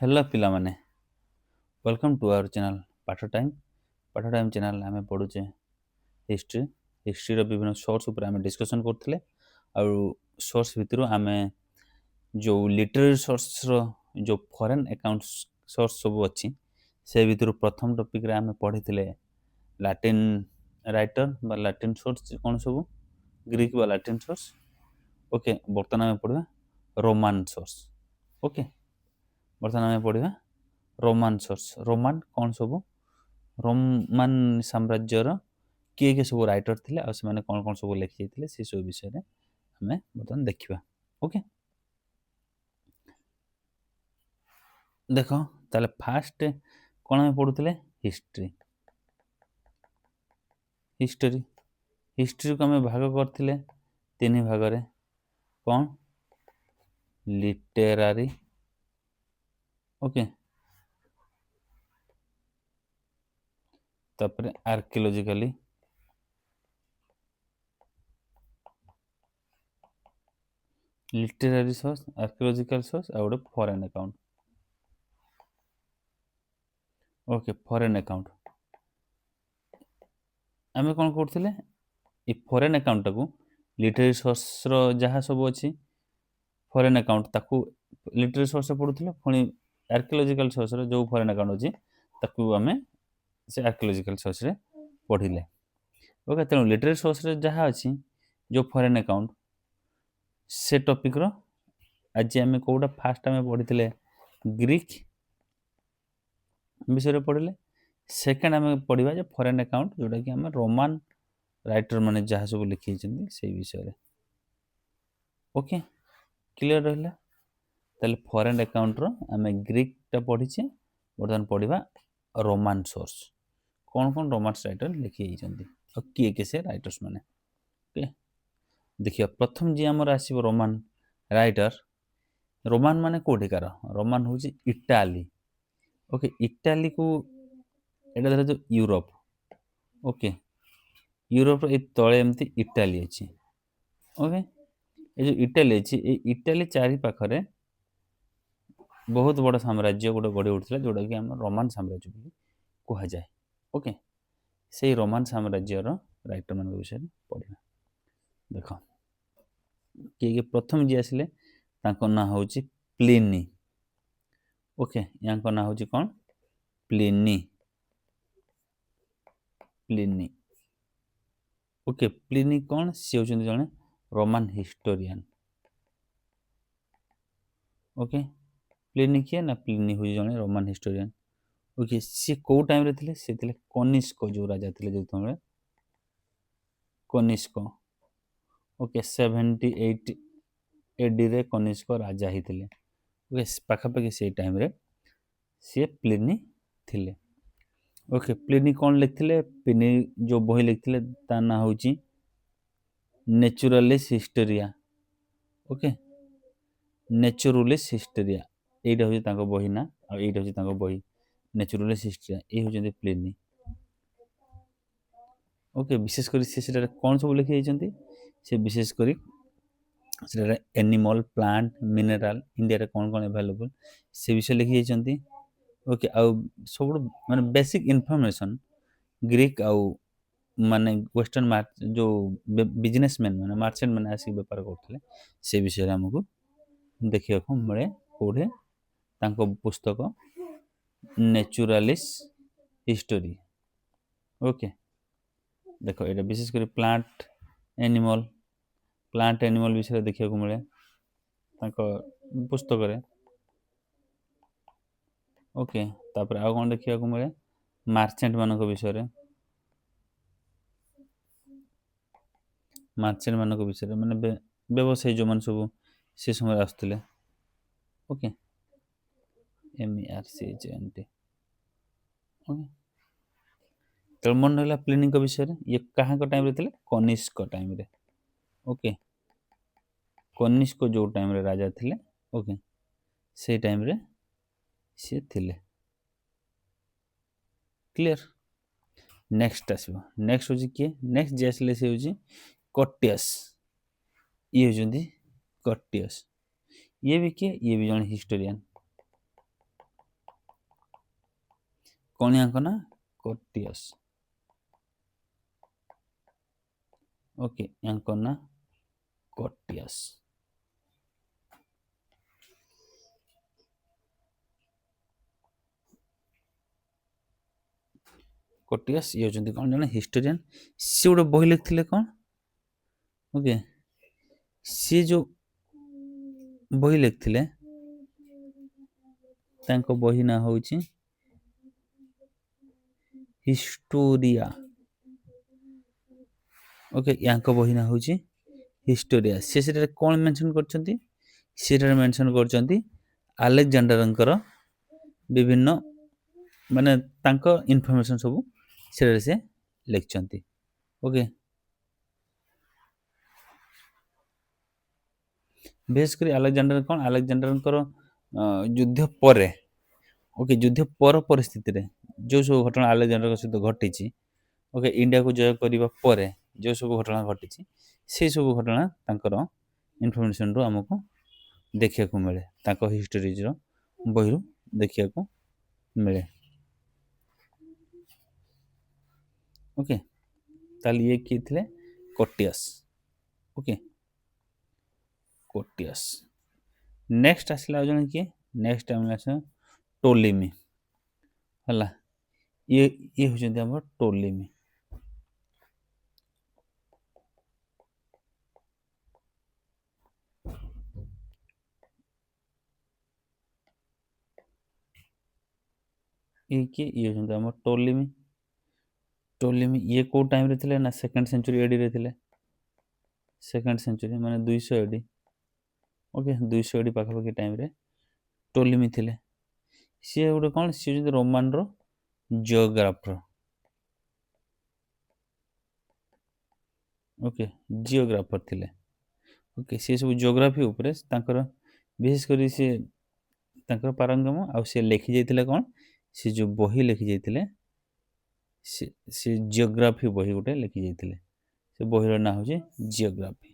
Hello पिलामाने welcome to our channel पाठ time channel आम पढ़ुचे हिस्ट्री हिस्ट्री विभिन्न सोर्स उपर आम डिस्कसन करते सोर्स भितर आम जो लिटरेरी सोर्स जो फॉरेन अकाउंट सोर्स सब अच्छी से भितर प्रथम टॉपिक आम पढ़ी लैटिन राइटर बा लैटिन सोर्स कौन सब ग्रीक बा लैटिन सोर्स ओके बर्तमान आम पढ़ा रोमान सोर्स ओके बर्तमान आम पढ़ा रोमान सोर्स रोमान कौन सब रोमान साम्राज्यर किए किए सब राइटर थे आने कौन कौन सब लिखी जाते से सब विषय में आम बर्तमान देखा ओके देख ताले फास्ट कौन आम पढ़ुले हिस्ट्री हिस्ट्री हिस्ट्री को आम भाग करते तीन भाग में कौन लिटेरारी ओके तापर archaeologically literary source archaeological source आ गोटे foreign account okay foreign account आम कौन करते ये फॉरेन अकाउंट को लिटरेरी सोर्स जहाँ सब अच्छी फॉरेन अकाउंट ताकू लिटरेरी सोर्स पढ़ुले पुणी आर्कियोलॉजिकल सोर्स जो फॉरेन अकाउंट अच्छी ताकू आम से आर्कियोलॉजिकल सोर्स पढ़िले ओके तेणु लिटरेरी सोर्स जहाँ अच्छी जो फॉरेन अकाउंट से टॉपिक रो आज आम कौटा फास्ट आम पढ़ी ग्रीक विषय पढ़ले सेकेंड आम पढ़ा फॉरेन अकाउंट जोटा कि आम रोमान राइटर माने जहाँ सब लिखी से विषय ओके क्लियर रहा ताले फॉरेन अकाउंट रो आम ग्रीकटा पढ़ीचे बर्तमान पढ़ा रोमान सोर्स कौन कौन रोमान राइटर लिखी और किए किए से राइटर्स माने ओके देखिए प्रथम जी आमर आसो रोमान राइटर रोमान माने कोठिकार रोमान हूँ इटाली ओके इटाली को एटा धर जो यूरोप ओके यूरोप ये तले एमती इटाली अच्छी ओके ये जो इटाली अच्छी ये इटाली चारि पाखरे बहुत बड़ा साम्राज्य गोटे गढ़ी उठता जोटा कि आम रोमान साम्राज्य कह जाए ओके से रोमान साम्राज्यर राइटर मान विषय पढ़ा देख किए प्रथम जी आसिले ना हूँ प्लिनी ओके या ना हूँ कौन प्लिनी प्लिनी ओके प्लिनी कौन सी हूँ जड़े रोमान हिस्टोरियन ओके प्लिनी किए ना प्लिनी हूँ जड़े रोमान हिस्टोरियन ओके सी कौ टाइम रे से कनिष्क जो राजा थे जो समय कनिष्क ओके 78 एडी रे कनिष्क राजा ही थे ओके पाखापाखि से टाइम रे सी प्लिनी थिले ओके प्लिनी कौन लिखते प्लिनी जो बही लिखते ता ना हूँ नेचुरालिस हिस्टोरिया ओके नेचुरालिस हिस्टोरिया यहीटा हूँ बही ना आ यहीटा हूँ बही नेचुरालिस हिस्टोरिया ये हूँ प्लिनी ओके विशेषकर से कौन सब लिखी जाती से विशेषकर एनिमल प्लांट मिनेराल इंडिया कौन कौन अवेलेबल से विषय लिखी जाती ओके आउ सब माने बेसिक इनफॉरमेशन ग्रीक आउ माने वेस्टर्न जो बिजनेसमैन माने मार्चेंट माने आसिक व्यापार करते से विषय हमको देखा मिले कौटे पुस्तक नेचुरालिस हिस्टोरी ओके देख ये विशेषकर प्लांट एनिमल विषय देखा मिले पुस्तक ओके तापर आ कौन देखा मिले मार्चेंट मान विषय मार्चेंट मान विषय माने व्यवसायी जो मान सब से समय आसुले ओके MERCHNT ओके तो मन रहा प्लिनी विषय ये क्या टाइम रे कनिष्क टाइम रे ओके कनिष्क जो टाइम रे राजा थे ओके से टाइम रे सी थिले क्लियर नेक्स्ट आसो नेक्स्ट हूँ किए नेक्स्ट जी आसिले सी हूँ कटियस ये हूँ कटियस ये भी किए ये भी जन हिस्टोरियन କ'ଣ ୟାଙ୍କ ନା କର୍ଟିୟସ୍। ଓକେ, ୟାଙ୍କ ନା କର୍ଟିୟସ୍। କର୍ଟିୟସ୍ ଇଏ ହେଉଛନ୍ତି କ'ଣ ଜଣେ ହିଷ୍ଟୋରିଆନ୍। ସିଏ ଗୋଟେ ବହି ଲେଖିଥିଲେ କ'ଣ, ଓକେ, ସିଏ ଯେଉଁ ବହି ଲେଖିଥିଲେ ତାଙ୍କ ବହି ନାଁ ହେଉଛି ହିଷ୍ଟୋରିଆ। ଓକେ, ୟାଙ୍କ ବହି ନାଁ ହେଉଛି ହିଷ୍ଟୋରିଆ। ସେ ସେଠାରେ କ'ଣ ମେନସନ୍ କରିଛନ୍ତି, ସେଠାରେ ମେନସନ୍ କରିଛନ୍ତି ଆଲେକ୍ଜାଣ୍ଡାରଙ୍କର ବିଭିନ୍ନ ମାନେ ତାଙ୍କ ଇନଫର୍ମେସନ୍ ସବୁ ସେଠାରେ ସେ ଲେଖିଛନ୍ତି। ଓକେ, ବିଶେଷ କରି ଆଲେକ୍ଜାଣ୍ଡାର କ'ଣ, ଆଲେକ୍ଜାଣ୍ଡାରଙ୍କର ଯୁଦ୍ଧ ପରେ, ଓକେ, ଯୁଦ୍ଧ ପର ପରିସ୍ଥିତିରେ ଯେଉଁ ସବୁ ଘଟଣା ଆଲେକ୍ଜାଣ୍ଡାରଙ୍କ ସହିତ ଘଟିଛି, ଓକେ, ଇଣ୍ଡିଆକୁ ଜୟ କରିବା ପରେ ଯେଉଁ ସବୁ ଘଟଣା ଘଟିଛି, ସେଇ ସବୁ ଘଟଣା ତାଙ୍କର ଇନଫର୍ମେସନ୍ରୁ ଆମକୁ ଦେଖିବାକୁ ମିଳେ, ତାଙ୍କ ହିଷ୍ଟୋରିଜର ବହିରୁ ଦେଖିବାକୁ ମିଳେ। ଓକେ, ତାହେଲେ ଇଏ କିଏ ଥିଲେ, କର୍ଟିୟସ୍। Okay, Curtius. ନେକ୍ସଟ ଆସିଲା ଆଉ ଜଣେ କିଏ, ନେକ୍ସଟ ଆମେ ଆସିଲା ଟୋଲେମି ହେଲା। ଇଏ ହେଉଛନ୍ତି ଆମର ଟୋଲେମି। ଇଏ କିଏ, ଇଏ ହେଉଛନ୍ତି ଆମର ଟୋଲେମି। ଟୋଲେମି ଇଏ କେଉଁ ଟାଇମ୍ରେ ଥିଲେ ନା ସେକେଣ୍ଡ ସେଞ୍ଚୁରୀ ଏଡ଼ିରେ ଥିଲେ। ସେକେଣ୍ଡ ସେଞ୍ଚୁରୀ ମାନେ 200 ଏଡ଼ି। ଓକେ, 200 ଏଡ଼ି ପାଖାପାଖି ଟାଇମ୍ରେ ଟୋଲେମି ଥିଲେ। ସିଏ ଗୋଟେ କ'ଣ, ସିଏ ହେଉଛନ୍ତି ରୋମାନର ଜିଓଗ୍ରାଫର। ଓକେ, ଜିଓଗ୍ରାଫର ଥିଲେ। ଓକେ, ସେ ସବୁ ଜିଓଗ୍ରାଫି ଉପରେ ତାଙ୍କର ବିଶେଷ କରି ସେ ତାଙ୍କର ପାରଙ୍ଗମ। ଆଉ ସେ ଲେଖି ଯାଇଥିଲେ କ'ଣ, ସେ ଯେଉଁ ବହି ଲେଖି ଯାଇଥିଲେ ସେ ଜିଓଗ୍ରାଫି ବହି ଗୋଟେ ଲେଖି ଯାଇଥିଲେ। ସେ ବହିର ନାଁ ହେଉଛି ଜିଓଗ୍ରାଫି।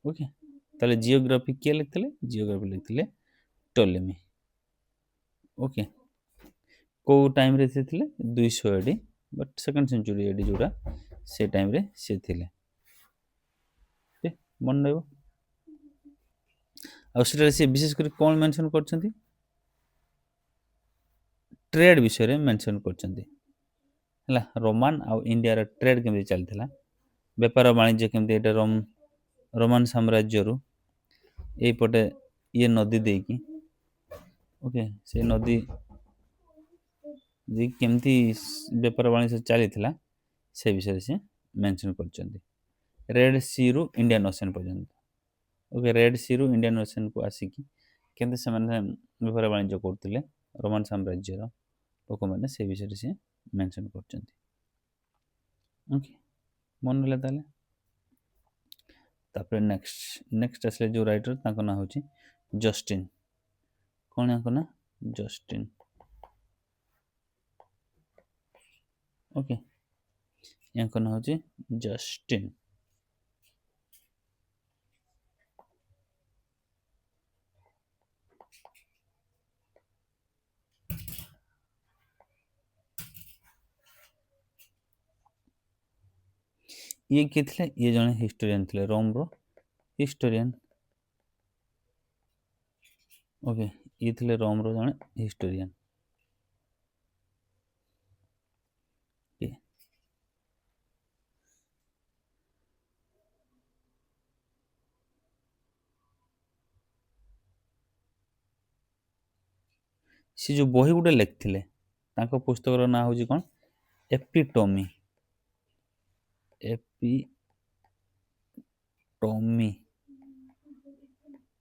ଓକେ, ତାହେଲେ ଜିଓଗ୍ରାଫି କିଏ ଲେଖିଥିଲେ, ଜିଓଗ୍ରାଫି ଲେଖିଥିଲେ ଟୋଲେମି। ଓକେ, କେଉଁ ଟାଇମ୍ରେ ସେ ଥିଲେ, 200 ଏଡ଼ି, ବଟ୍ ସେକେଣ୍ଡ ସେଞ୍ଚୁରୀ ଏଡ଼ି ଯେଉଁଟା, ସେ ଟାଇମ୍ରେ ସେ ଥିଲେ। ମନେ ରହିବ। ଆଉ ସେଠାରେ ସେ ବିଶେଷ କରି କ'ଣ ମେନସନ୍ କରିଛନ୍ତି, ଟ୍ରେଡ୍ ବିଷୟରେ ମେନସନ୍ କରିଛନ୍ତି ହେଲା। ରୋମାନ ଆଉ ଇଣ୍ଡିଆର ଟ୍ରେଡ୍ କେମିତି ଚାଲିଥିଲା, ବେପାର ବାଣିଜ୍ୟ କେମିତି, ଏଇଟା ରୋମାନ ସାମ୍ରାଜ୍ୟରୁ ଏଇପଟେ ଇଏ ନଦୀ ଦେଇକି, ଓକେ, ସେ ନଦୀ ଦେଇକି କେମିତି ବେପାର ବାଣିଜ୍ୟ ଚାଲିଥିଲା ସେ ବିଷୟରେ ସେ ମେନସନ୍ କରିଛନ୍ତି। ରେଡ୍ ସିରୁ ଇଣ୍ଡିଆନ୍ ଓସେନ୍ ପର୍ଯ୍ୟନ୍ତ। ଓକେ, ରେଡ୍ ସିରୁ ଇଣ୍ଡିଆନ୍ ଓସେନ୍କୁ ଆସିକି କେମିତି ସେମାନେ ବେପାର ବାଣିଜ୍ୟ କରୁଥିଲେ ରୋମାନ ସାମ୍ରାଜ୍ୟର ଲୋକମାନେ, ସେ ବିଷୟରେ ସେ ମେନସନ୍ କରୁଛନ୍ତି। ଓକେ, ମନେ ରହିଲା ତାହେଲେ। ତାପରେ ନେକ୍ସଟ ଆସିଲେ ଯେଉଁ ରାଇଟର, ତାଙ୍କ ନାଁ ହେଉଛି ଜଷ୍ଟିନ୍। କ'ଣ ୟାଙ୍କ ନାଁ, ଜଷ୍ଟିନ୍। ଓକେ, ୟାଙ୍କ ନାଁ ହେଉଛି ଜଷ୍ଟିନ୍। ଇଏ କିଏ ଥିଲେ, ଇଏ ଜଣେ ହିଷ୍ଟୋରିଆନ୍ ଥିଲେ, ରୋମର ହିଷ୍ଟୋରିଆନ୍। ଓକେ, ଇଏ ଥିଲେ ରୋମର ଜଣେ ହିଷ୍ଟୋରିଆନ୍। ସେ ଯେଉଁ ବହି ଗୋଟେ ଲେଖିଥିଲେ, ତାଙ୍କ ପୁସ୍ତକର ନାଁ ହେଉଛି କ'ଣ, ଏପିଟୋମି।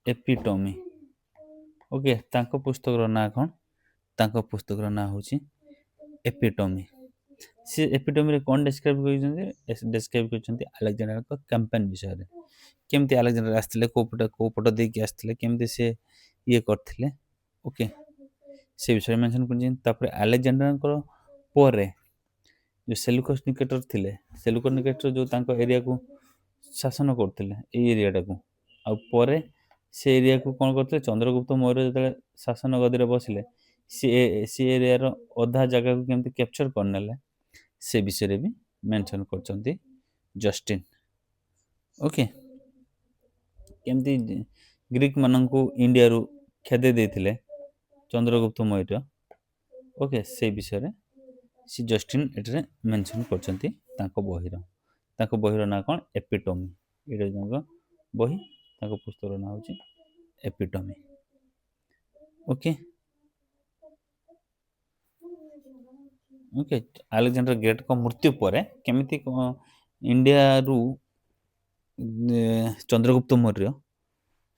ଏପିଟୋମି। ଓକେ, ତାଙ୍କ ପୁସ୍ତକର ନାଁ କ'ଣ, ତାଙ୍କ ପୁସ୍ତକର ନାଁ ହେଉଛି ଏପିଟୋମି। ସେ ଏପିଟୋମିରେ କ'ଣ ଡେସ୍କ୍ରାଇବ୍ କରିଛନ୍ତି, ଆଲେକ୍ଜାଣ୍ଡାରଙ୍କ କ୍ୟାମ୍ପେନ୍ ବିଷୟରେ, କେମିତି ଆଲେକ୍ଜାଣ୍ଡାର ଆସିଥିଲେ, କେଉଁ ପଟ ଦେଇକି ଆସିଥିଲେ, କେମିତି ସେ ଇଏ କରିଥିଲେ। ଓକେ, ସେ ବିଷୟରେ ମେନସନ୍ କରିଛନ୍ତି। ତାପରେ ଆଲେକ୍ଜାଣ୍ଡାରଙ୍କର ପରେ ଯେଉଁ ସେଲୁକସ୍ ନିକେଟର ଥିଲେ, ସେଲୁକସ୍ ନିକେଟର ଯେଉଁ ତାଙ୍କ ଏରିଆକୁ ଶାସନ କରୁଥିଲେ, ଏଇ ଏରିଆଟାକୁ, ଆଉ ପରେ ସେ ଏରିଆକୁ କ'ଣ କରିଥିଲେ, ଚନ୍ଦ୍ରଗୁପ୍ତ ମୌର୍ଯ୍ୟ ଯେତେବେଳେ ଶାସନ ଗଦିରେ ବସିଲେ, सी एरियार अधा जगह को केमती कैप्चर करनेले से विषय भी मेंशन करछंती जस्टिन। ओके, केमती ग्रीक माननकु इंडिया रु खेदे देथिले चंद्रगुप्त मौर्य। ओके, से विषय रे सी जस्टिन एटरे मेंशन करछंती ताको बहिर ना कोन एपिटोमी। एटा जंग बही ताको पुस्तक ना होची epitome. Okay okay, Alexander great को मृत्यु पर केमिति इंडिया रु चंद्रगुप्त मौर्य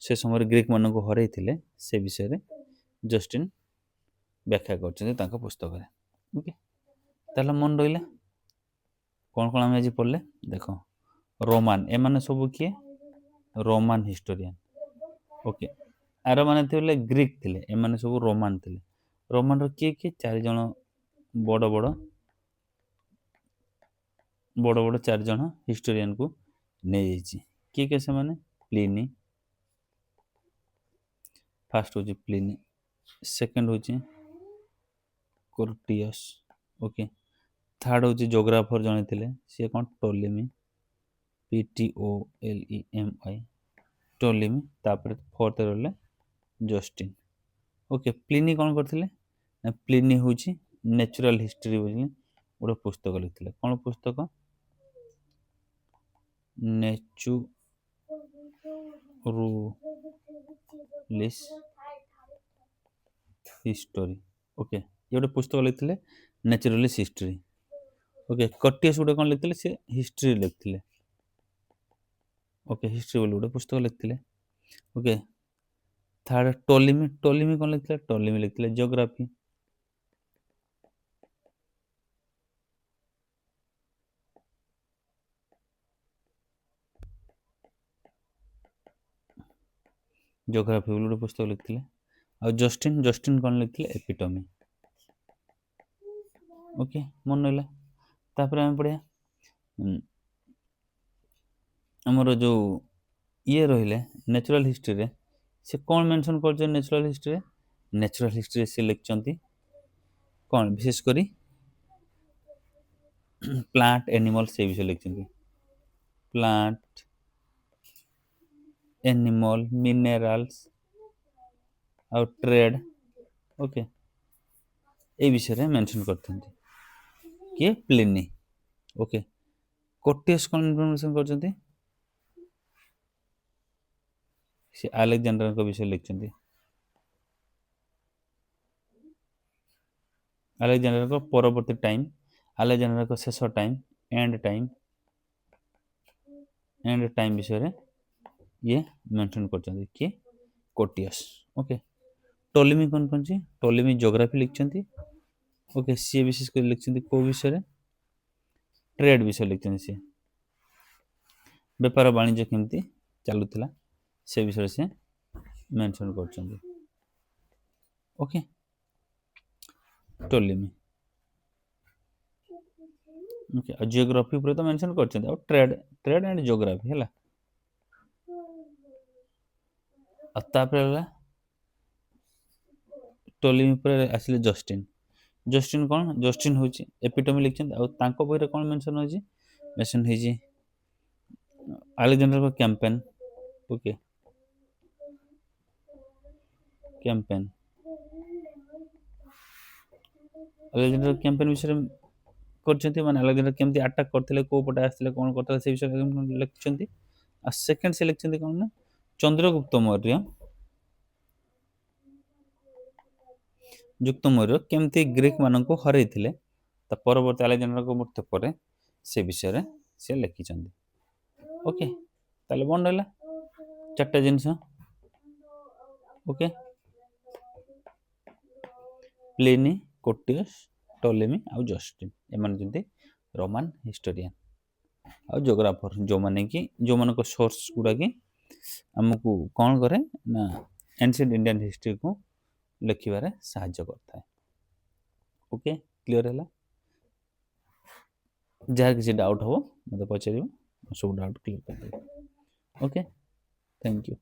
से समय ग्रीक मान को हरई से विषय रे जस्टिन व्याख्या कर पुस्तक रे। ओके, ताहले मन रहिला कौन कौन आम आज पढ़ले देख रोमान एमाने सब किए रोमान हिस्टोरियन। ओके, आर माने थे ग्रीक थे एमाने सब रोमान थे। रोमान रो किए किए चार जन बड़ बड़ बड़ बड़ चार जन हिस्टोरियन को नहीं जाइए किए के से माने प्लिनी फास्ट हो प्लिनी, सेकंड हो कोर्टियस। ओके, थर्ड हो जोग्राफर जने थे सी कौन टोलेमी PTOLEMI टोलेमी। तापर फोर्थ रहा जस्टिन। ओके, प्लिनी कौन करते प्लिनी हूँ नेचुरल हिस्ट्री बुझे गोटे पुस्तक लिखते कौन पुस्तक नेचुरलिस हिस्टोरी। ओके, ये गोटे पुस्तक लिखते नेचुरलिस हिस्ट्री। ओके, कर्टियस गोटे कौन लिखते से हिस्ट्री लिखते। ओके, हिस्ट्री बोली गोटे पुस्तक लिखते। ओके, थर्ड टोलेमी कौन लिखते टोलेमी लिखते जियोग्राफी। जियोग्राफी बोली गोटे पुस्तक लिखते। आ जस्टिन कौन लिखते एपिटोमी। ओके, मन रहा तापर आम पढ़िया आमर जो ये रहिले नेचुरल हिस्ट्री रे से कौन मेंशन कर नेचुरल हिस्ट्री से लिखचंती कौन विशेष करी प्लांट एनिमल से विषय लिखचंती प्लांट एनिमल मिनरल्स और ट्रेड। ओके, ए विषय रे मेंशन करथंती किए प्लिनी। ओके, कोर्टियस कौन इन्फॉर्मेशन करचंती से अलेक्जेंडर को विषय लिखचंती। अलेक्जेंडर को परवर्ती टाइम अलेक्जेंडर को शेष टाइम एंड टाइम विषय रे ये मेंशन करचंती कि कोर्टियस। ओके, टोलेमी कौन कौन ची टोलेमी ज्योग्राफी लिखचंती। ओके, सी विशेष कर लिखचंती को विषय रे ट्रेड विषय लिखचंती सी व्यापार वाणिज्य केमती चलुथिला से विषय से मेंशन करचंती। Okay, Ptolemy. ओके, जियोग्राफी पर तो मेंशन करचंती और ट्रेड एंड जियोग्राफी हैला। तापर टोलेमी पर आसिले जस्टिन कौन जस्टिन हूँ एपिटोमी लिखचंती और तांको बही कौन मेंशन होची मेंशन होची अलेक्जेंडर को campaign. Okay, campaign Alexander campaign विषय करचंती माने अलेक्जेंडर केमती अटैक करथिले को पटे आथिले कोन करथिले से विषय लिखचंती। आ सेकंड से लिखचंती कोन ना चंद्रगुप्त मौर्य केमती ग्रीक मान को हरई थिले ता परवर्ती अलेक्जेंडर को मृत्यु पर से विषय रे से लिखिचंती। ओके, ताले बन रहला चारटा जिंस। ओके, प्लिनी कोर्टियस टोलेमी आ जस्टिन एमान जंती रोमान हिस्टोरियन आ जियोग्राफर जो माने कि जो मान को सोर्स गुडा कि हमकु कौन करे ना एंशिएंट इंडियन हिस्ट्री को लिखिबारे सहायता करता है। ओके, क्लियर है जहाँ किसी डाउट हो मतलब पचार सब डाउट क्लियर कर। Okay, thank you.